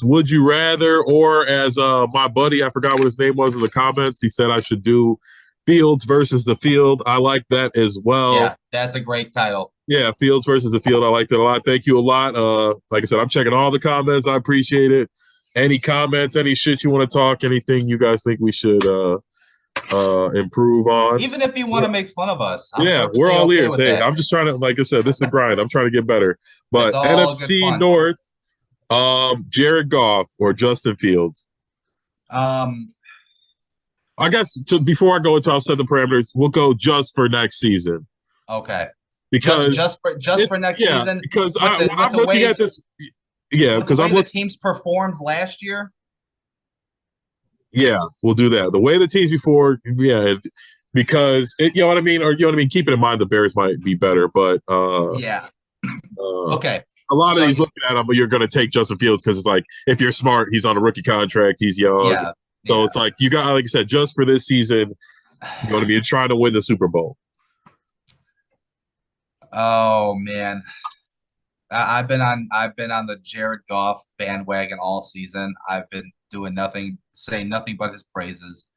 Would you rather, or as my buddy, I forgot what his name was in the comments, he said I should do Fields versus the field. I like that as well. Yeah, that's a great title. Yeah, Fields versus the field. I liked it a lot. Thank you a lot. Like I said, I'm checking all the comments. I appreciate it. Any comments, any shit you want to talk, anything you guys think we should improve on. Even if you want to make fun of us, I'm Yeah, we're perfectly all okay ears. with Hey, that. I'm just trying to, like I said, this is a grind. I'm trying to get better. It's But all good NFC fun. North, Jared Goff or Justin Fields. Um, I guess before I go into, I'll set the parameters. We'll go just for next season okay. because Just for next season. Because I'm looking at this. Yeah, because I'm looking. The teams performed last year. Yeah, we'll do that. The way the teams before, yeah, because you know what I mean, or you know what I mean. Keeping in mind the Bears might be better, but yeah. Okay. A lot of these looking at him, but you're going to take Justin Fields because it's like if you're smart, he's on a rookie contract, he's young, yeah. So it's like you got, like I said, just for this season, you know what I mean. You're trying to win the Super Bowl. Oh man, I've been on the Jared Goff bandwagon all season. I've been saying nothing but his praises.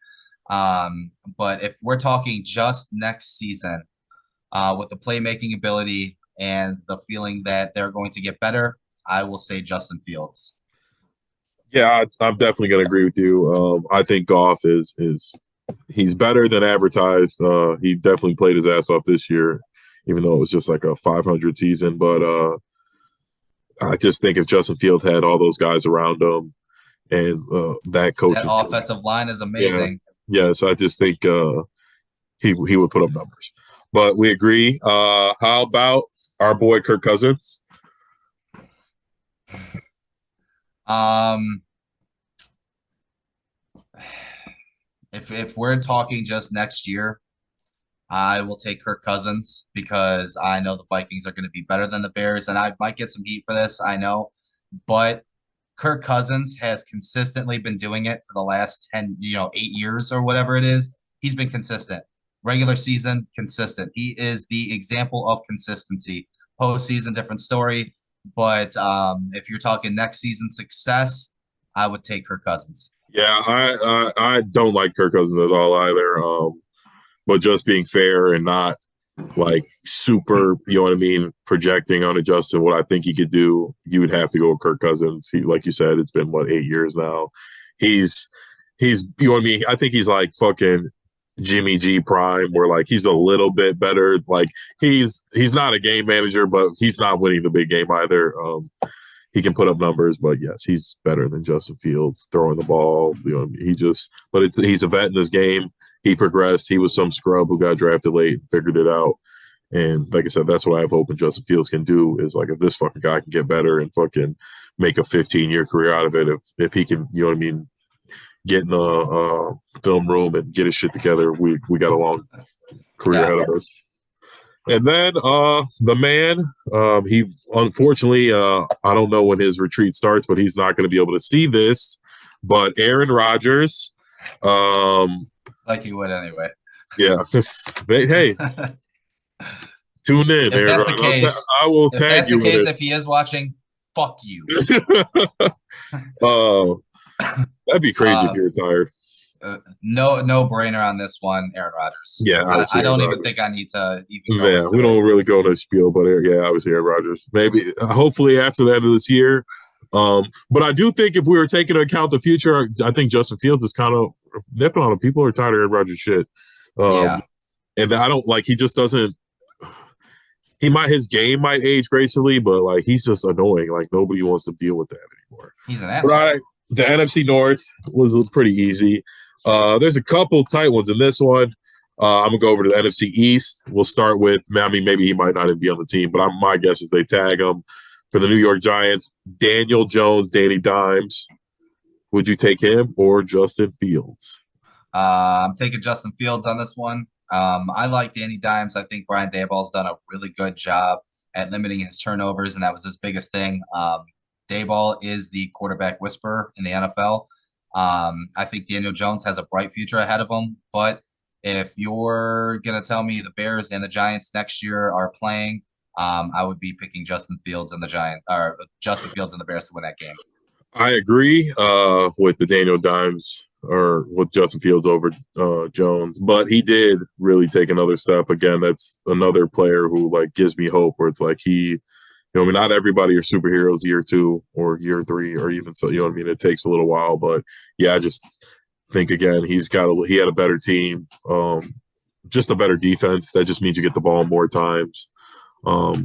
But if we're talking just next season, with the playmaking ability and the feeling that they're going to get better, I will say Justin Fields. Yeah, I'm definitely going to agree with you. I think Goff is he's better than advertised. He definitely played his ass off this year, even though it was just like a 500 season. But I just think if Justin Fields had all those guys around him and that coaching, that offensive line is amazing. Yeah, yes, I just think he would put up numbers. But we agree. How about our boy Kirk Cousins? If we're talking just next year, I will take Kirk Cousins because I know the Vikings are going to be better than the Bears, and I might get some heat for this, I know, but Kirk Cousins has consistently been doing it for the last 10, 8 years or whatever it is. He's been consistent. Regular season, consistent. He is the example of consistency. Postseason, different story. But if you're talking next season success, I would take Kirk Cousins. Yeah, I don't like Kirk Cousins at all either. But just being fair and not like super, you know what I mean, projecting on Justin what I think he could do, you would have to go with Kirk Cousins. He, like you said, it's been 8 years now. He's you know what I mean. I think he's like fucking Jimmy G prime, where like he's a little bit better. Like he's not a game manager, but he's not winning the big game either. He can put up numbers, but yes, he's better than Justin Fields throwing the ball. You know, he's a vet in this game. He progressed. He was some scrub who got drafted late, figured it out. And like I said, that's what I have hope in Justin Fields can do is like if this fucking guy can get better and fucking make a 15-year career out of it, if he can, you know what I mean, get in the film room and get his shit together, we got a long career ahead of us. And then the man, he unfortunately, I don't know when his retreat starts, but he's not going to be able to see this. But Aaron Rodgers, like he would anyway. Yeah. Hey, tune in. If that's the case, I will tag you. If he is watching, fuck you. That'd be crazy if you're retired. No brainer on this one, Aaron Rodgers. Yeah, I don't even think I need to even. We don't really go to spiel, but yeah, obviously Aaron Rodgers. Maybe, hopefully, after the end of this year. But I do think if we were taking into account the future, I think Justin Fields is kind of nipping on him. People are tired of Aaron Rodgers shit. And I don't like. He just doesn't. His game might age gracefully, but like he's just annoying. Like nobody wants to deal with that anymore. He's an asshole. The NFC North was pretty easy. There's a couple tight ones in this one. I'm gonna go over to the NFC East. We'll start with. I mean, maybe he might not even be on the team, but my guess is they tag him for the New York Giants. Daniel Jones, Danny Dimes. Would you take him or Justin Fields? I'm taking Justin Fields on this one. I like Danny Dimes. I think Brian Daboll's done a really good job at limiting his turnovers, and that was his biggest thing. Daboll is the quarterback whisperer in the NFL. I think Daniel Jones has a bright future ahead of him. But if you're going to tell me the Bears and the Giants next year are playing, I would be picking Justin Fields and the Bears to win that game. I agree with the Daniel Dimes or with Justin Fields over Jones, but he did really take another step. Again, that's another player who like gives me hope. Where it's like I mean, not everybody are superheroes year 2 or year 3 or even so. You know what I mean? It takes a little while, but yeah, I just think again he had a better team, just a better defense. That just means you get the ball more times,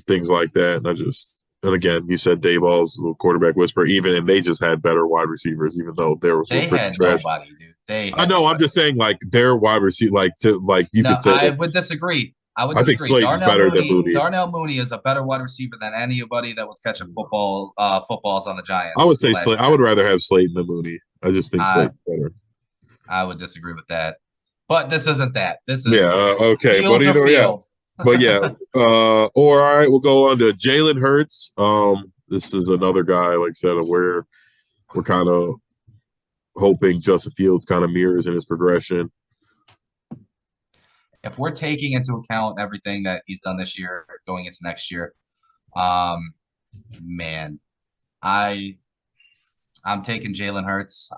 things like that. And again, you said Dayball's a quarterback whisperer, and they just had better wide receivers, even though they were They pretty had trash. nobody, dude. They I had know. I'm nobody. just saying, like their wide receiver, you No, could say I that. would disagree. I would I think disagree. Slayton's better than Mooney. Darnell Mooney is a better wide receiver than anybody that was catching footballs on the I would Giants say last Slay. I year. would rather have Slayton than Mooney. I just think I Slayton's better. I would disagree with that. But this isn't that. This Yeah. is Okay. But fields or yeah. field. But yeah. Or all right, we'll go on to Jalen Hurts. This is another guy, like I said, where we're kind of hoping Justin Fields kind of mirrors in his progression. If we're taking into account everything that he's done this year going into next year, um, man, I I'm taking Jalen Hurts,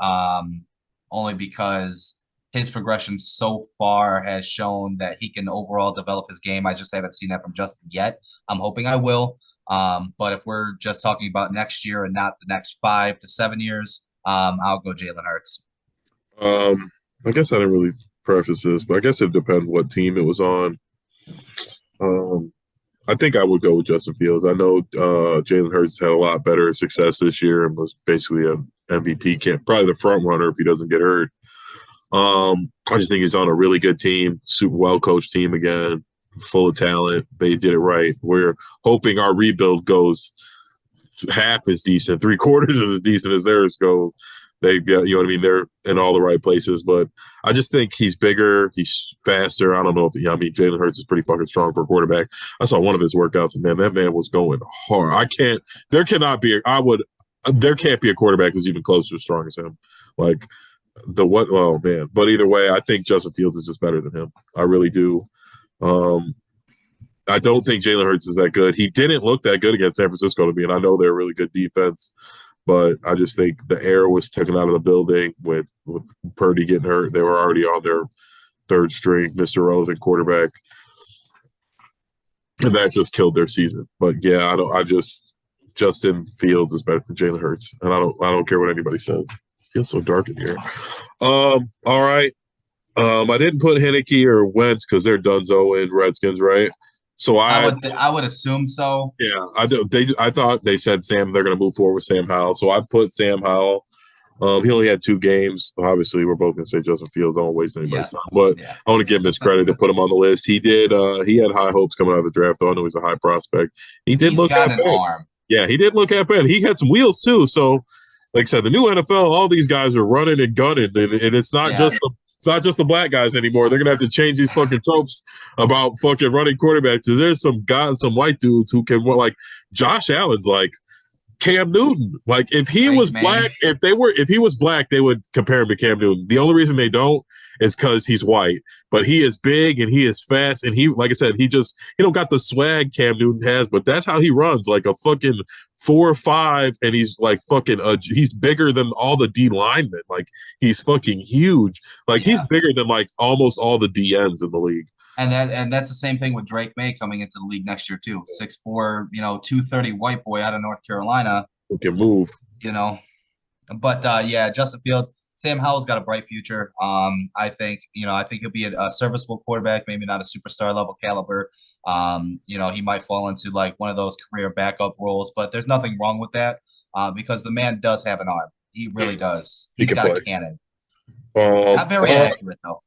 only because his progression so far has shown that he can overall develop his game. I just haven't seen that from Justin yet. I'm hoping I will. But if we're just talking about next year and not the next 5 to 7 years, I'll go Jalen Hurts. I guess I didn't really preface this, but I guess it depends what team it was on. Um, I think I would go with Justin Fields. I know Jalen Hurts had a lot better success this year and was basically an MVP camp, probably the front runner if he doesn't get hurt. I just think he's on a really good team, super well coached team again, full of talent. They did it right. We're hoping our rebuild goes half as decent, 3/4 as decent as theirs go. They, you know what I mean? They're in all the right places, but I just think he's bigger, he's faster. I don't know if I mean Jalen Hurts is pretty fucking strong for a quarterback. I saw one of his workouts, and man, that man was going hard. There cannot be. There can't be a quarterback who's even close to as strong as him. Like oh man. But either way, I think Justin Fields is just better than him. I really do. Um, I don't think Jalen Hurts is that good. He didn't look that good against San Francisco to me, and I know they're a really good defense, but I just think the air was taken out of the building with Purdy getting hurt. They were already on their third string, Mr. Relevant quarterback, and that just killed their season. But yeah, Justin Fields is better than Jalen Hurts, and I don't care what anybody says. It feels so dark in here. All right. I didn't put Heineke or Wentz because they're Dunzo and Redskins, right? So I would assume so. yeah, I thought they said they're going to move forward with Sam Howell. So I put Sam Howell. He only had 2 games. Obviously, we're both going to say Justin Fields. I don't waste anybody's time, but yeah. I want to give him his credit to put him on the list. He did. He had high hopes coming out of the draft. Though I know he's a high prospect. He's got an arm. Yeah, he did look at bad. He had some wheels too. So, like I said, the new NFL, all these guys are running and gunning, and it's not just the black guys anymore. They're gonna have to change these fucking tropes about fucking running quarterbacks. There's some white dudes who can, like Josh Allen's like Cam Newton. Like if he was black, if he was black, they would compare him to Cam Newton. The only reason they don't is because he's white. But he is big and he is fast, and he, like I said, he don't got the swag Cam Newton has, but that's how he runs, like a fucking 4'5", and he's like fucking he's bigger than all the D linemen. Like he's fucking huge. Like he's bigger than like almost all the DNs in the league. And that's the same thing with Drake May coming into the league next year too. 6'4", 230 white boy out of North Carolina. Who can move. But yeah, Justin Fields, Sam Howell's got a bright future. I think he'll be a serviceable quarterback, maybe not a superstar level caliber. He might fall into like one of those career backup roles, but there's nothing wrong with that because the man does have an arm. He really does. He's got a cannon. Not very accurate though.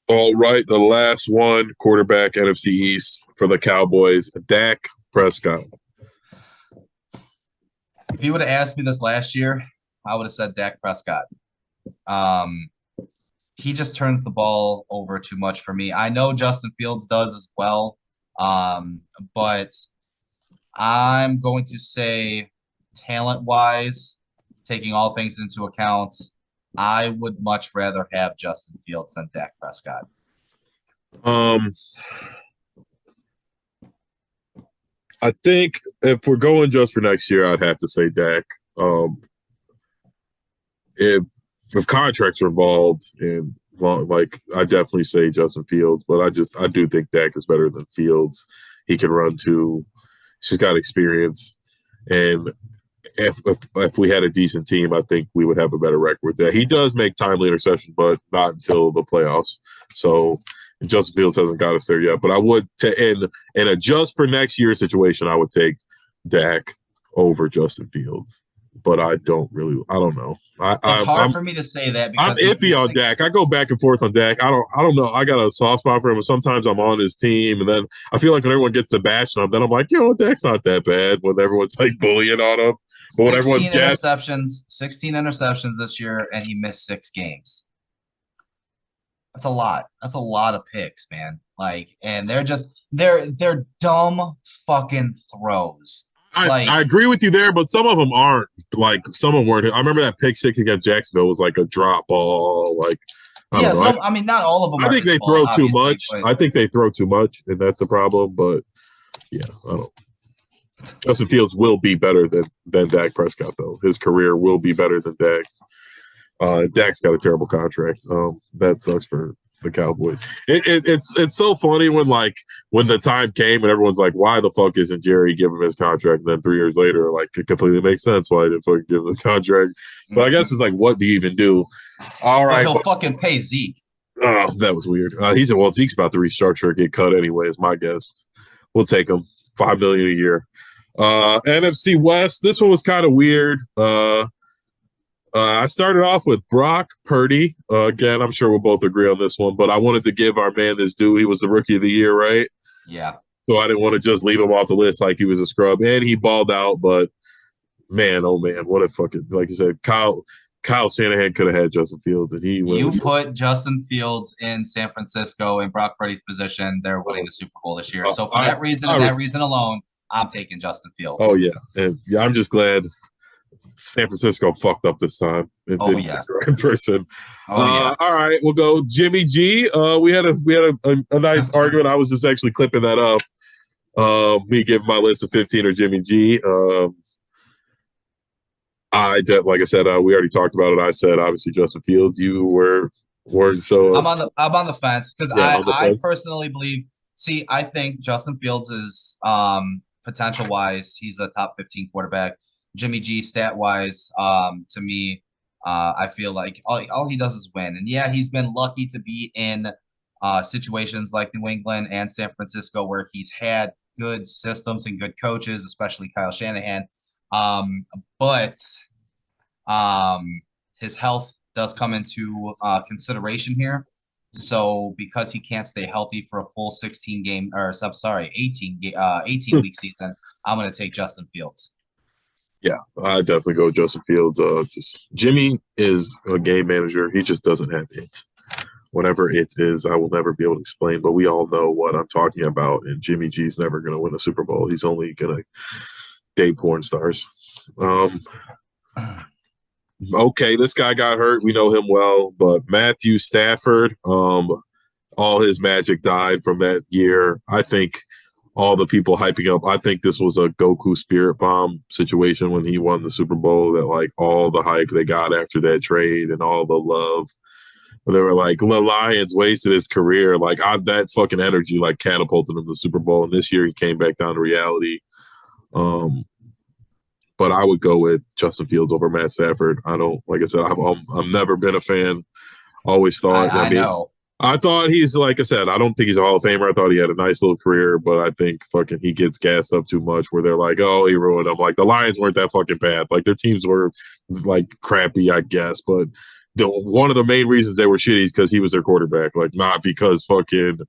All right, the last one, quarterback, NFC East for the Cowboys, Dak Prescott. If you would have asked me this last year, I would have said Dak Prescott. He just turns the ball over too much for me. I know Justin Fields does as well, but I'm going to say talent-wise, taking all things into account, I would much rather have Justin Fields than Dak Prescott. I think if we're going just for next year, I'd have to say Dak. if contracts are involved, and well, like I definitely say Justin Fields, but I do think Dak is better than Fields. He can run too. She's got experience, and if we had a decent team, I think we would have a better record with that. He does make timely interceptions, but not until the playoffs. So Justin Fields hasn't got us there yet. But I would and adjust for next year's situation, I would take Dak over Justin Fields. But I don't know. It's hard for me to say that I'm because iffy on Dak. I go back and forth on Dak. I don't know. I got a soft spot for him. Sometimes I'm on his team, and then I feel like when everyone gets the bash on him, then I'm like, Dak's not that bad. When everyone's like bullying on him, but when everyone's 16 interceptions this year, and he missed 6 games. That's a lot. That's a lot of picks, man. Like, and they're dumb fucking throws. I agree with you there, but some of them aren't. Like some of them weren't. I remember that pick six against Jacksonville was like a drop ball. Like I mean, not all of them. I think they throw too much. I think they throw too much, and that's the problem. But yeah, I don't. Justin Fields will be better than Dak Prescott, though. His career will be better than Dak's. Dak's got a terrible contract. That sucks for the Cowboys. It's so funny when the time came and everyone's like, why the fuck isn't Jerry giving him his contract? And then 3 years later, like it completely makes sense why he didn't fucking give him his contract. But I guess it's like, what do you even do? All right, he'll fucking pay Zeke. Oh, that was weird. He said, well, Zeke's about to restructure and get cut anyway, is my guess. We'll take him. $5 million a year. NFC West. This one was kind of weird. I started off with Brock Purdy. Again, I'm sure we'll both agree on this one, but I wanted to give our man this due. He was the rookie of the year, right? Yeah. So I didn't want to just leave him off the list like he was a scrub. And he balled out, but man, oh man, what a fucking, like you said, Kyle Shanahan could have had Justin Fields, and you put Justin Fields in San Francisco in Brock Purdy's position, they're winning the Super Bowl this year. So for that reason and that reason alone, I'm taking Justin Fields. Oh yeah, and yeah, I'm just glad San Francisco fucked up this time. Didn't get the right person. All right, we'll go Jimmy G. We had a nice argument. I was just actually clipping that up. Me giving my list of 15 or Jimmy G. Like I said, we already talked about it. I said obviously Justin Fields. You weren't so. I'm on the fence because I personally believe. See, I think Justin Fields is potential wise, he's a top 15 quarterback. Jimmy G stat wise, to me, I feel like all he does is win. And yeah, he's been lucky to be in situations like New England and San Francisco where he's had good systems and good coaches, especially Kyle Shanahan. But his health does come into consideration here. So because he can't stay healthy for a full 18 week season, I'm going to take Justin Fields. Yeah, I definitely go Justin Fields. Jimmy is a game manager. He just doesn't have it. Whatever it is, I will never be able to explain, but we all know what I'm talking about. And Jimmy G's never going to win a Super Bowl. He's only going to date porn stars. Okay, this guy got hurt. We know him well, but Matthew Stafford, all his magic died from that year. I think all the people hyping up, I think this was a Goku spirit bomb situation when he won the Super Bowl, that like all the hype they got after that trade and all the love. They were like, the Lions wasted his career. Like that fucking energy like catapulted him to the Super Bowl. And this year he came back down to reality. But I would go with Justin Fields over Matt Stafford. I don't, like I said, I've never been a fan. Always thought. I know. I thought he's, like I said, I don't think he's a Hall of Famer. I thought he had a nice little career, but I think fucking he gets gassed up too much where they're like, oh, he ruined them. Like the Lions weren't that fucking bad. Like their teams were like crappy, I guess. But one of the main reasons they were shitty is because he was their quarterback. Like not because fucking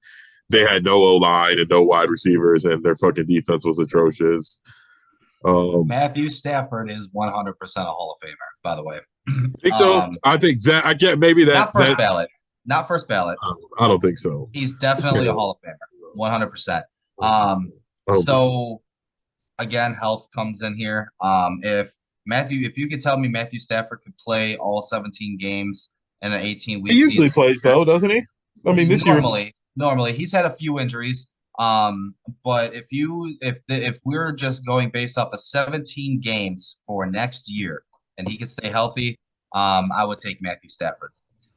they had no O-line and no wide receivers and their fucking defense was atrocious. Matthew Stafford is 100% a Hall of Famer, by the way. I think so. I think that I get maybe that not first ballot. Not first ballot. I don't think so. He's definitely a Hall of Famer, 100%. So again, health comes in here. If you could tell me Matthew Stafford could play all 17 games in an 18-week season. He usually plays though, doesn't he? I mean, this year normally he's had a few injuries. But if we're just going based off of 17 games for next year and he can stay healthy, I would take Matthew Stafford.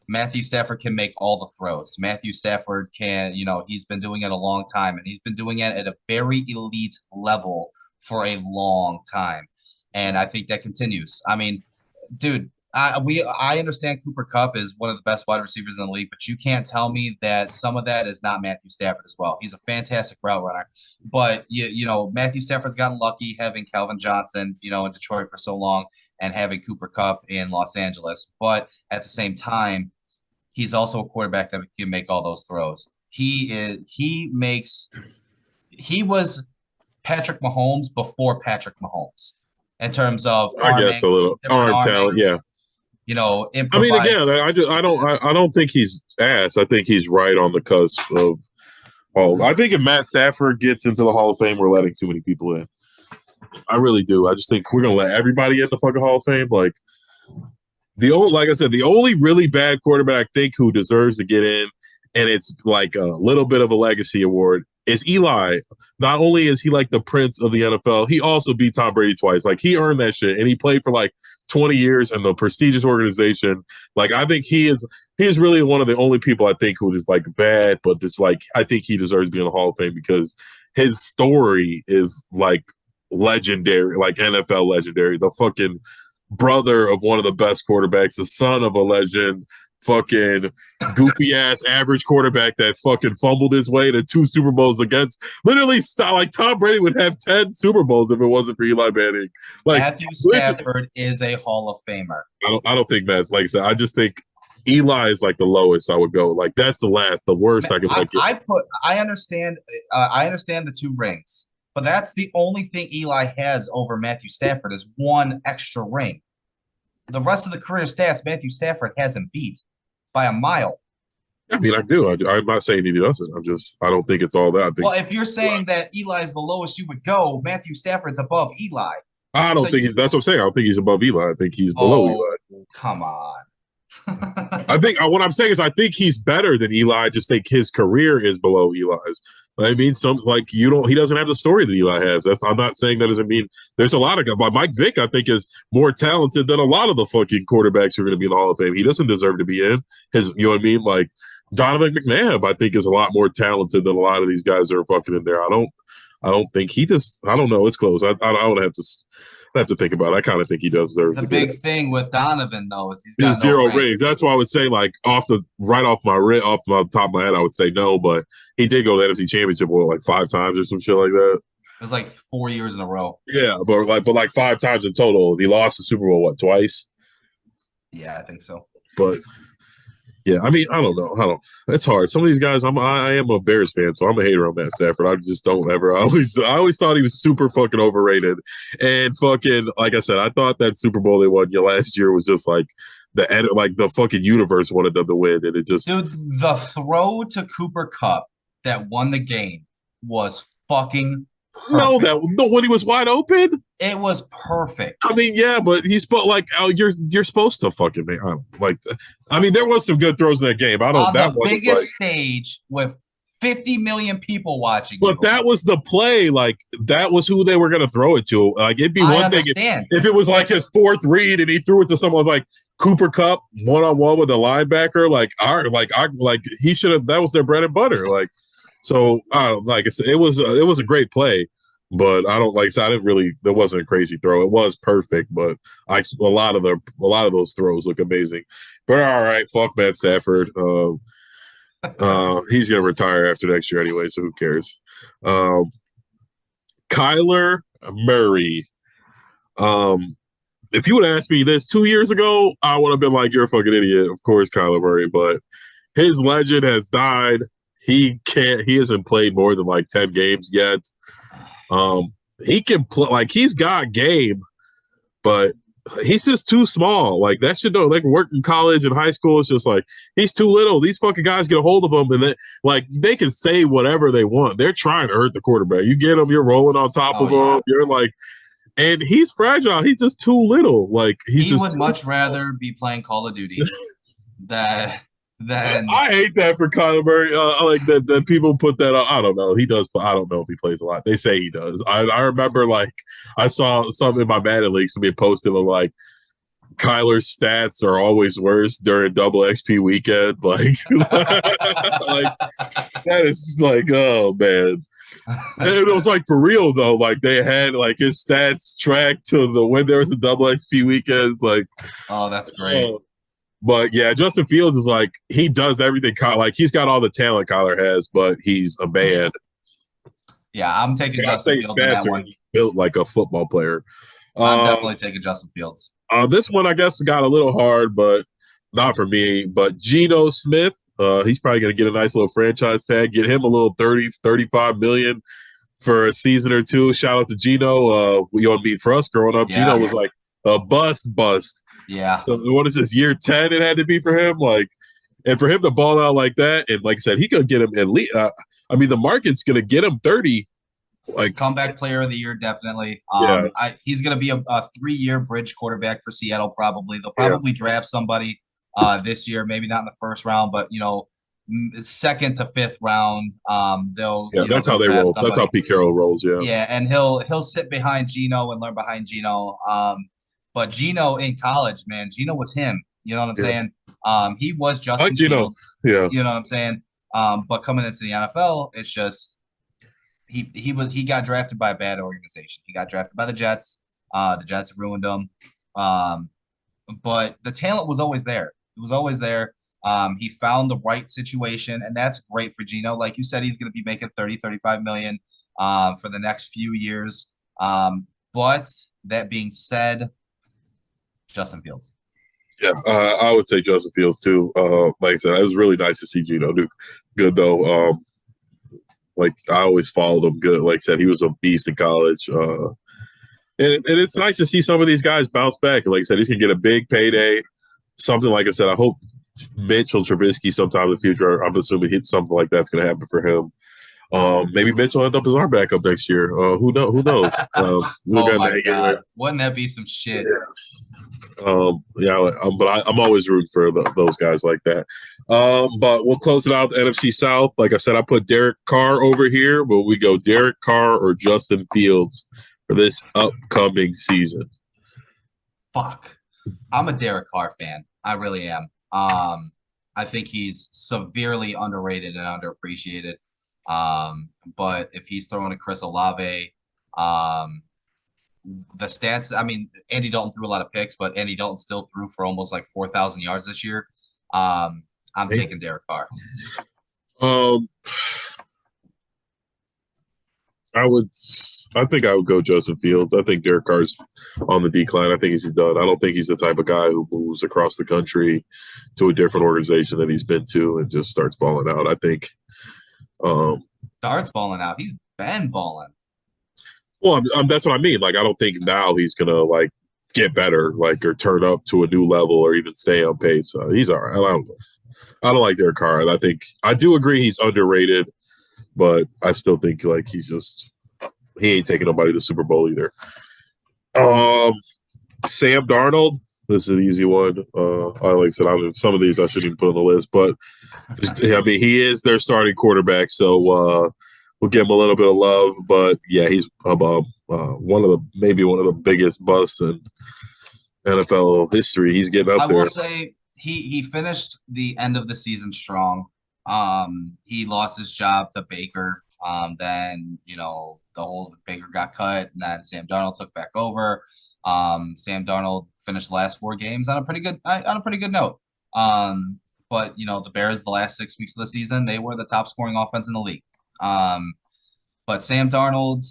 Matthew Stafford can make all the throws. Matthew Stafford can, he's been doing it a long time, and he's been doing it at a very elite level for a long time. And I think that continues. I mean, dude, I understand Cooper Kupp is one of the best wide receivers in the league, but you can't tell me that some of that is not Matthew Stafford as well. He's a fantastic route runner, but Matthew Stafford's gotten lucky having Calvin Johnson, in Detroit for so long, and having Cooper Kupp in Los Angeles. But at the same time, he's also a quarterback that can make all those throws. He was Patrick Mahomes before Patrick Mahomes in terms of I guess a little arm talent, yeah. Improvise. I mean, again, I don't think he's ass. I think he's right on the cusp of all. I think if Matt Stafford gets into the Hall of Fame, we're letting too many people in. I really do. I just think we're gonna let everybody in the fucking Hall of Fame. Like like I said, the only really bad quarterback I think who deserves to get in, and it's like a little bit of a legacy award, is Eli. Not only is he like the prince of the NFL, he also beat Tom Brady twice. Like he earned that shit, and he played for like 20 years in the prestigious organization. Like I think he is really one of the only people I think who is like bad, but just like I think he deserves to be in the Hall of Fame because his story is like legendary, like NFL legendary. The fucking brother of one of the best quarterbacks, the son of a legend, fucking goofy ass average quarterback that fucking fumbled his way to 2 Super Bowls against literally like Tom Brady would have 10 Super Bowls if it wasn't for Eli Manning. Like Matthew Stafford is a Hall of Famer. I don't think Matt's like I said. I just think Eli is like the lowest I would go. Like that's the worst I could like. I understand the 2 rings. But that's the only thing Eli has over Matthew Stafford is 1 extra ring. The rest of the career stats, Matthew Stafford hasn't beat by a mile. I mean, I do. I'm not saying he doesn't. I don't think it's all that. Well, if you're saying that Eli's the lowest you would go, Matthew Stafford's above Eli. I don't think that's what I'm saying. I don't think he's above Eli. I think he's below Eli. Come on. I think what I'm saying is I think he's better than Eli. I just think his career is below Eli's. I mean, he doesn't have the story that Eli has. I'm not saying that doesn't mean there's a lot of guys. Mike Vick, I think, is more talented than a lot of the fucking quarterbacks who are going to be in the Hall of Fame. He doesn't deserve to be in you know what I mean? Like Donovan McNabb, I think, is a lot more talented than a lot of these guys that are fucking in there. I don't think he just. I don't know. It's close. I would have to think about it. I kind of think he does deserve. The big thing with Donovan though is he's got no 0 rings. That's why I would say like off the top of my head, I would say no. But he did go to the NFC Championship like 5 times or some shit like that. It was like 4 years in a row. Yeah, but like 5 times in total. He lost the Super Bowl twice? Yeah, I think so. But yeah, I mean, I don't know. It's hard. Some of these guys, I am a Bears fan, so I'm a hater on Matt Stafford. I just don't ever. I always thought he was super fucking overrated, and fucking like I said, I thought that Super Bowl they won last year was just like the fucking universe wanted them to win, and it just. Dude, the throw to Cooper Kupp that won the game was fucking. Perfect. No, when he was wide open, it was perfect. I mean, yeah, but he's you're supposed to fucking make. I mean, there was some good throws in that game. I don't. On the biggest stage with 50 million people watching. But that was the play. Like that was who they were going to throw it to. Like it'd be one thing if it was like his 4th read and he threw it to someone like Cooper Kupp 1-on-1 with a linebacker. He should have. That was their bread and butter. Like. So, like I said, it was a great play, but I didn't really. There wasn't a crazy throw. It was perfect, but a lot of those throws look amazing. But all right, fuck Matt Stafford. He's gonna retire after next year anyway, so who cares? Kyler Murray. If you would ask me this 2 years ago, I would have been like, "You're a fucking idiot." Of course, Kyler Murray, but his legend has died. He hasn't played more than like 10 games yet. He can play, like he's got game, but he's just too small. Like that shit don't like work in college and high school. It's just like he's too little. These fucking guys get a hold of him and then like they can say whatever they want. They're trying to hurt the quarterback. You get him, you're rolling on top of him. You're like, and he's fragile. He's just too little. Like he would much rather be playing Call of Duty than I hate that for Kyler Murray. Like that people put that up. I don't know. He does, but I don't know if he plays a lot. They say he does. I remember like I saw something in my Madden league, somebody posted like Kyler's stats are always worse during double XP weekend. Like, like that is like, oh man. And it was like for real though. Like they had like his stats tracked to the when there was a double XP weekends. Like, Oh, that's great. but yeah, Justin Fields is like he does everything. Like he's got all the talent Kyler has, but he's a man. Yeah, I'm taking Justin Fields in that one. He's built like a football player. I'm definitely taking Justin Fields. This one, I guess, got a little hard, but not for me. But Geno Smith, he's probably going to get a nice little franchise tag, get him a little 30, 35 million for a season or two. Shout out to Geno. For us growing up, Geno was like a bust. Yeah. So what is this, year 10 it had to be for him? Like, and for him to ball out like that, and like I said, he could get him at least, the market's going to get him 30. Like comeback player of the year, definitely. He's going to be a 3-year bridge quarterback for Seattle. Probably they'll probably draft somebody this year, maybe not in the first round, but second to fifth round. That's how they roll. Somebody. That's how Pete Carroll rolls. Yeah, and he'll sit behind Geno and learn behind Geno. But Geno in college, man, Geno was him. You know what I'm saying? He was Justin Fields. Yeah, you know what I'm saying. But coming into the NFL, it's just. He got drafted by a bad organization. He got drafted by the Jets. The Jets ruined him. But the talent was always there. It was always there. He found the right situation, and that's great for Geno. Like you said, he's going to be making 30, 35 million for the next few years. But that being said, Justin Fields. Yeah, I would say Justin Fields too. Like I said, it was really nice to see Geno do good though. Like I always followed him good. Like I said, he was a beast in college. And it's nice to see some of these guys bounce back. And like I said, he's going to get a big payday. Something like I said, I hope Mitchell Trubisky sometime in the future, I'm assuming something like that's going to happen for him. Maybe Mitchell will end up as our backup next year. Who knows? Oh my God. Wouldn't that be some shit? But I'm always rooting for those guys like that. But we'll close it out the NFC South. Like I said, I put Derek Carr over here, but we go Derek Carr or Justin Fields for this upcoming season. Fuck. I'm a Derek Carr fan. I really am. I think he's severely underrated and underappreciated. But if he's throwing to Chris Olave, the stats, Andy Dalton threw a lot of picks, but Andy Dalton still threw for almost like 4,000 yards this year. I'm taking Derek Carr. I think I would go Justin Fields. I think Derek Carr's on the decline. I think he's done. I don't think he's the type of guy who moves across the country to a different organization that he's been to and just starts balling out. I think starts balling out. He's been balling. Well, that's what I mean. Like, I don't think now he's gonna like get better, like, or turn up to a new level, or even stay on pace. He's all right. I don't like Derek Carr. I do agree he's underrated, but I still think like he ain't taking nobody to the Super Bowl either. Sam Darnold. This is an easy one. Like I said, some of these I shouldn't even put on the list, but he is their starting quarterback, so. We'll give him a little bit of love, but yeah, he's above one of the biggest busts in NFL history. He's getting up there. I will say he finished the end of the season strong. He lost his job to Baker. Then Baker got cut, and then Sam Darnold took back over. Sam Darnold finished the last 4 games on a pretty good note. But the Bears, the last 6 weeks of the season, they were the top scoring offense in the league. But Sam Darnold,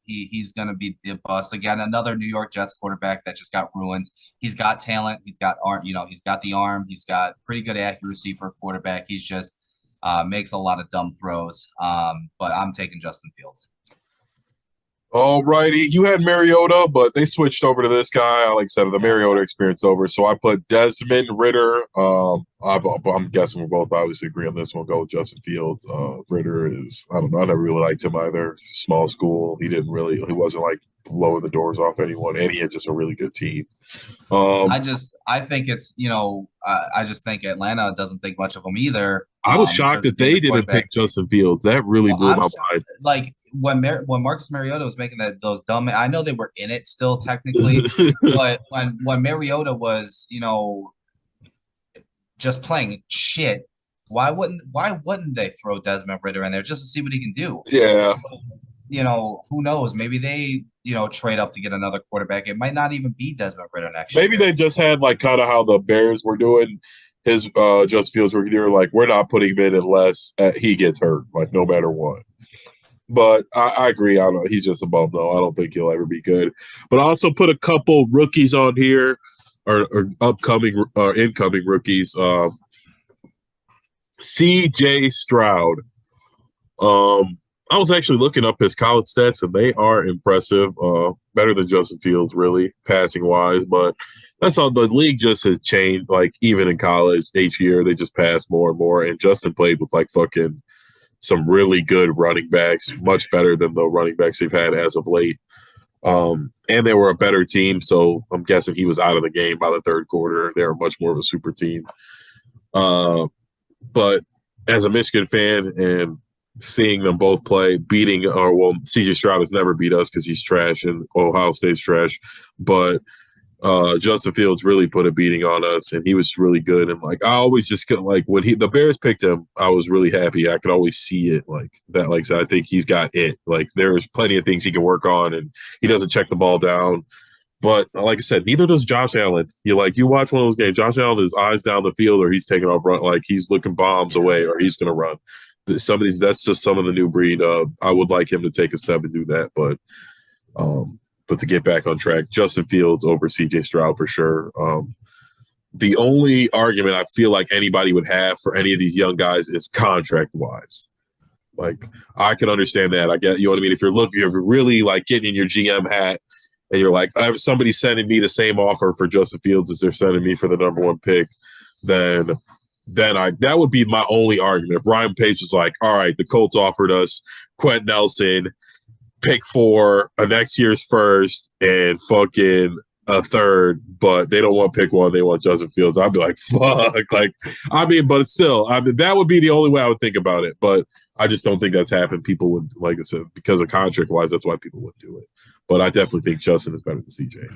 he's gonna be the bust again. Another New York Jets quarterback that just got ruined. He's got talent. He's got arm. He's got the arm. He's got pretty good accuracy for a quarterback. He's just makes a lot of dumb throws. But I'm taking Justin Fields. All righty. You had Mariota, but they switched over to this guy. Like I said, the Mariota experience over. So I put Desmond Ridder. I'm guessing we're both obviously agree on this one. Go with Justin Fields. Ridder is, I don't know. I never really liked him either. Small school. He wasn't like blowing the doors off anyone. And he had just a really good team. I think it's, I just think Atlanta doesn't think much of him either. I was in shocked terms of that being they the didn't quarterback. pick Justin Fields. That really Well, blew my mind. like when Marcus Mariota was making those dumb. I know they were in it still technically, but when Mariota was just playing shit, why wouldn't they throw Desmond Ridder in there just to see what he can do? Yeah, Who knows? Maybe they trade up to get another quarterback. It might not even be Desmond Ridder next maybe year. they just had like kind of how the Bears were doing his Justin Fields rookie. They were like, we're not putting him in unless he gets hurt, like no matter what. But I agree. I don't know. He's just a bum, though. I don't think he'll ever be good. But I also put a couple rookies on here, or upcoming or incoming rookies. C.J. Stroud. I was actually looking up his college stats, and they are impressive. Better than Justin Fields, really, passing wise. But that's all. The league just has changed. Like even in college, each year they just pass more and more. And Justin played with like fucking some really good running backs, much better than the running backs they've had as of late. And they were a better team, so I'm guessing he was out of the game by the third quarter. They were much more of a super team. But as a Michigan fan and seeing them both play, CJ Stroud has never beat us because he's trash and Ohio State's trash. But Justin Fields really put a beating on us, and he was really good. And like I always just get like when the Bears picked him, I was really happy. I could always see it like that. Like so I think he's got it. Like there's plenty of things he can work on, and he doesn't check the ball down. But like I said, neither does Josh Allen. You watch one of those games. Josh Allen is eyes down the field, or he's taking off run, like he's looking bombs away, or he's going to run. Some of these, that's just some of the new breed. I would like him to take a step and do that, but to get back on track, Justin Fields over C.J. Stroud for sure. The only argument I feel like anybody would have for any of these young guys is contract wise. Like I can understand that. I get, you know what I mean. If you're really like getting in your GM hat and you're like, somebody's sending me the same offer for Justin Fields as they're sending me for the number one pick, then that would be my only argument. If Ryan Pace was like, all right, the Colts offered us Quentin Nelson, pick 4, a next year's first, and fucking a third, but they don't want pick 1, they want Justin Fields. I'd be like, fuck. Like, I mean, but it's still, I mean, that would be the only way I would think about it. But I just don't think that's happened. People would, like I said, because of contract wise, that's why people would do it. But I definitely think Justin is better than CJ.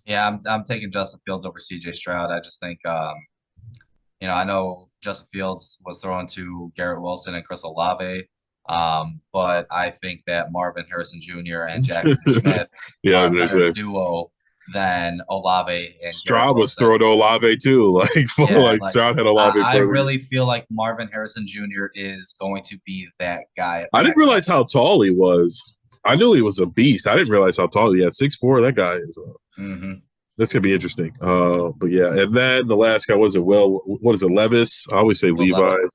Yeah, I'm taking Justin Fields over CJ Stroud. I just think I know Justin Fields was thrown to Garrett Wilson and Chris Olave. But I think that Marvin Harrison Jr. and Jackson Smith are a better duo than Olave and Stroud was thrown to Olave too. Like Stroud had Olave. I really feel like Marvin Harrison Jr. is going to be that guy. I didn't realize how tall he was. I knew he was a beast. I didn't realize how tall he had. 6'4". That guy is. That's gonna be interesting. But yeah, and then the last guy was what is it? Levis. I always say Levi. Levis.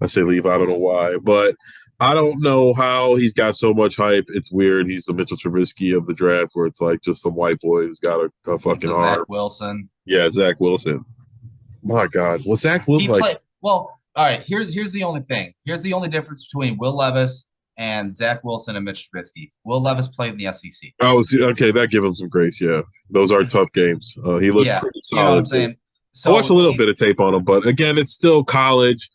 I say Levi. I don't know why, but I don't know how he's got so much hype. It's weird. He's the Mitchell Trubisky of the draft, where it's like just some white boy who's got a fucking arm. Zach Wilson. Yeah, Zach Wilson. My God, was Zach Wilson well, all right. Here's the only thing. Here's the only difference between Will Levis and Zach Wilson and Mitch Trubisky. Will Levis played in the SEC. Okay. That give him some grace. Yeah, those are tough games. He looked pretty solid. You know what I'm saying? So I watched a little bit of tape on him, but again, it's still college.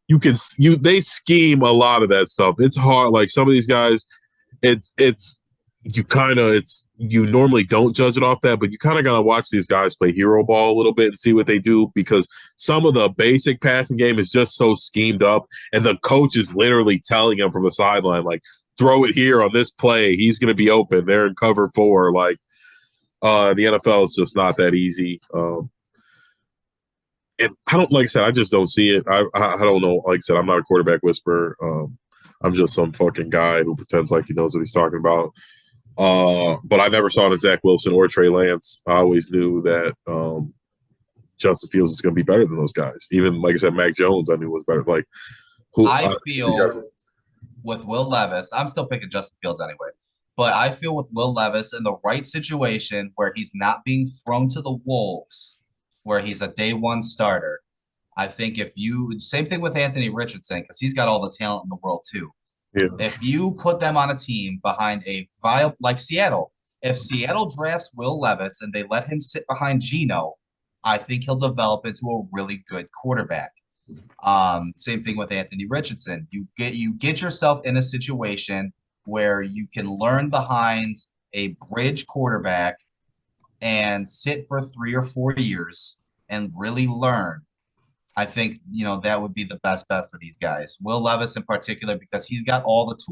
They scheme a lot of that stuff. It's hard. Like some of these guys, you normally don't judge it off that, but you kind of got to watch these guys play hero ball a little bit and see what they do, because some of the basic passing game is just so schemed up, and the coach is literally telling them from the sideline, like, throw it here on this play. He's going to be open. They're in cover 4. Like, the NFL is just not that easy. And I don't, like I said, I just don't see it. I don't know. Like I said, I'm not a quarterback whisperer. I'm just some fucking guy who pretends like he knows what he's talking about. But I never saw it in Zach Wilson or Trey Lance. I always knew that Justin Fields is going to be better than those guys. Even, like I said, Mac Jones, I knew was better. Like, I feel with Will Levis, I'm still picking Justin Fields anyway. But I feel with Will Levis in the right situation where he's not being thrown to the wolves, where he's a day one starter. I think same thing with Anthony Richardson, because he's got all the talent in the world too. Yeah. If you put them on a team behind a viable, like Seattle, if Seattle drafts Will Levis and they let him sit behind Geno, I think he'll develop into a really good quarterback. Same thing with Anthony Richardson. You get yourself in a situation where you can learn behind a bridge quarterback and sit for 3 or 4 years and really learn. I think that would be the best bet for these guys. Will Levis in particular, because he's got all the tools.